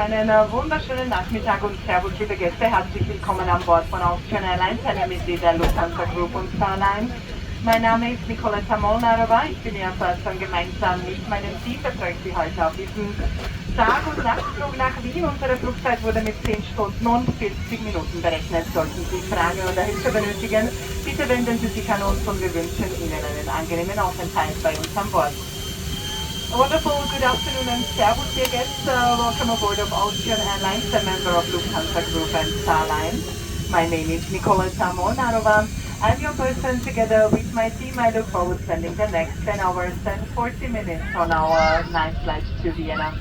Einen wunderschönen Nachmittag und Servus, liebe Gäste. Herzlich willkommen an Bord von Austrian Airlines, einem Mitglied der Lufthansa Group und Starline. Mein Name ist Nicoletta Molnarova. Ich bin Ihr Person gemeinsam mit meinem Team betreue Sie heute auf diesem Tag- und Nachtflug nach Wien. Unsere Flugzeit wurde mit 10 Stunden und 40 Minuten berechnet. Sollten Sie Fragen oder Hilfe benötigen, bitte wenden Sie sich an uns und wir wünschen Ihnen einen angenehmen Aufenthalt bei uns an Bord. A wonderful good afternoon and servus, dear guests. Welcome aboard of Austrian Airlines, a member of Lufthansa Group and Starline. My name is Nicoletta Molnarova. I'm your person. Together with my team, I look forward to spending the next 10 hours and 40 minutes on our night flight to Vienna.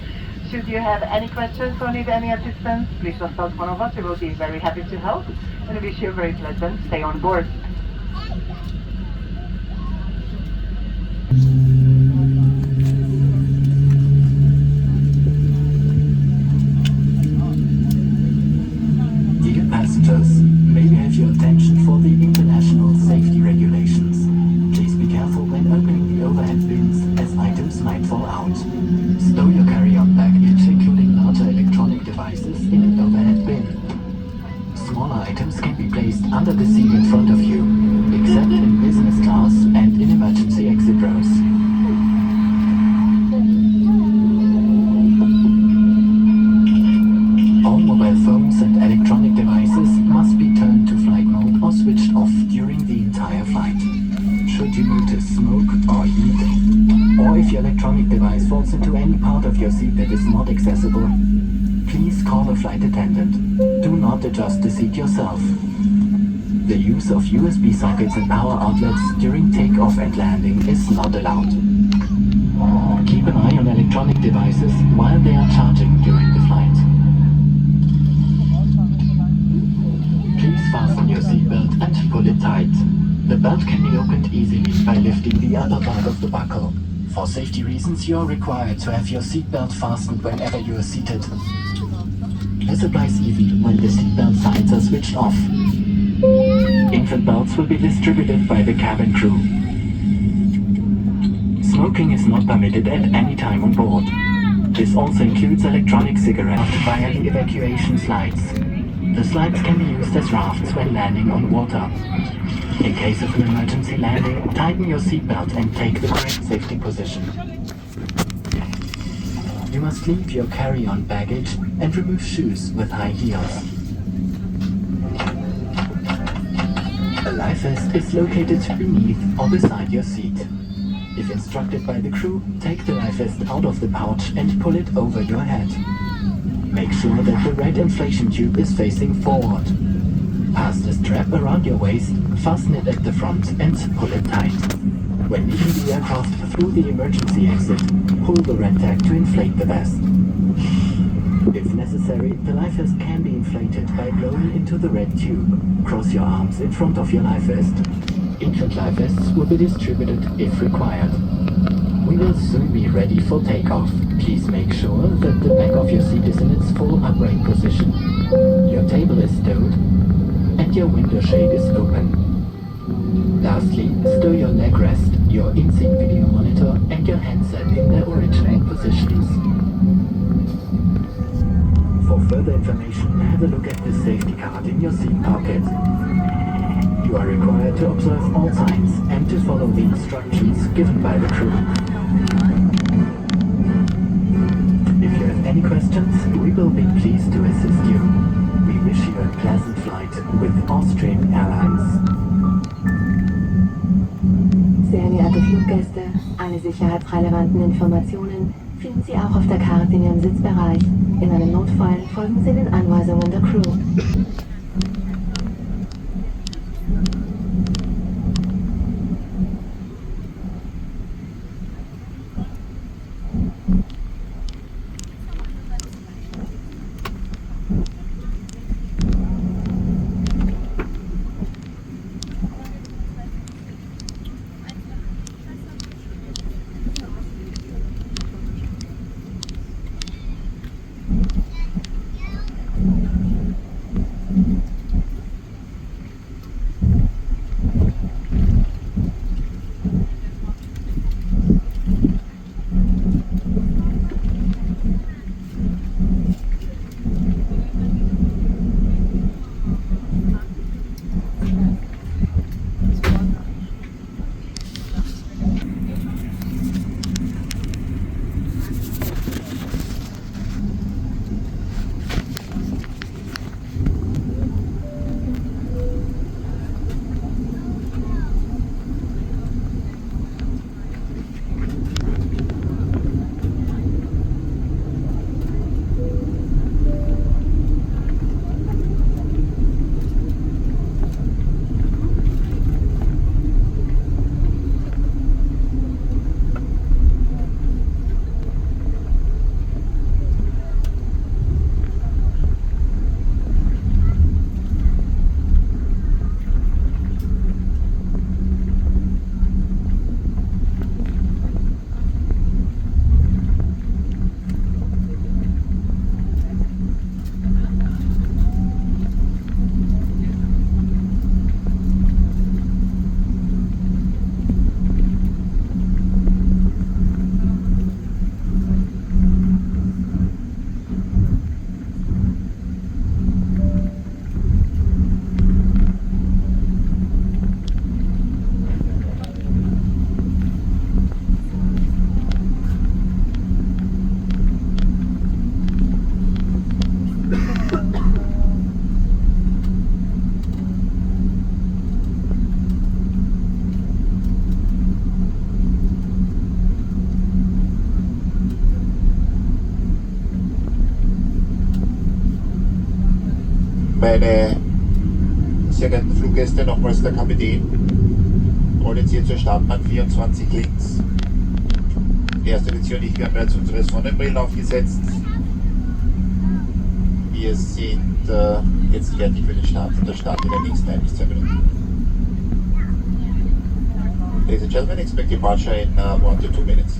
Should you have any questions or need any assistance, please consult one of us. We will be very happy to help and wish you a very pleasant stay on board. Dear passengers, may we have your attention for the international safety regulations. Please be careful when opening the overhead bins as items might fall out. Stow your carry-on baggage, including larger electronic devices, in an overhead bin. Smaller items can be placed under the seat in front of you, except in business class and in emergency exit rows. All mobile phones and electronic devices must be turned to flight mode or switched off during the entire flight. Should you notice smoke or heat, or if your electronic device falls into any part of your seat that is not accessible, please call a flight attendant. Do not adjust the seat yourself. The use of USB sockets and power outlets during takeoff and landing is not allowed. Keep an eye on electronic devices while they are charging during the flight. Please fasten your seatbelt and pull it tight. The belt can be opened easily by lifting the upper part of the buckle. For safety reasons, you are required to have your seatbelt fastened whenever you are seated. This applies even when the seatbelt signs are switched off. Infant belts will be distributed by the cabin crew. Smoking is not permitted at any time on board. This also includes electronic cigarettes via the evacuation slides. The slides can be used as rafts when landing on water. In case of an emergency landing, tighten your seatbelt and take the correct safety position. You must leave your carry-on baggage and remove shoes with high heels. A life vest is located beneath or beside your seat. If instructed by the crew, take the life vest out of the pouch and pull it over your head. Make sure that the red inflation tube is facing forward. Pass the strap around your waist, fasten it at the front and pull it tight. When leaving the aircraft through the emergency exit, pull the red tag to inflate the vest. If necessary, the life vest can be inflated by blowing into the red tube. Cross your arms in front of your life vest. Infant life vests will be distributed if required. We will soon be ready for takeoff. Please make sure that the back of your seat is in its full upright position. Your table is stowed and your window shade is open. Lastly, stow your leg rest, your in-seat video monitor and your handset in their original positions. For further information, have a look at the safety card in your seat pocket. You are required to observe all signs and to follow the instructions given by the crew. If you have any questions, we will be pleased to assist you. We wish you a pleasant flight with Austrian Airlines. Sehr geehrte Fluggäste, alle sicherheitsrelevanten Informationen finden Sie auch auf der Karte in Ihrem Sitzbereich. In einem Notfall folgen Sie den Anweisungen der Crew. Meine sehr geehrten Fluggäste, nochmals der Kapitän. Rollen jetzt hier zur Startbahn 24 links. Erste Lektion, wir haben jetzt unsere Sonnenbrillen aufgesetzt. Wir sind jetzt fertig für den Start. Der Start in den nächsten 1 bis 2 Minuten. Ladies and gentlemen, expect departure in 1 to 2 minutes.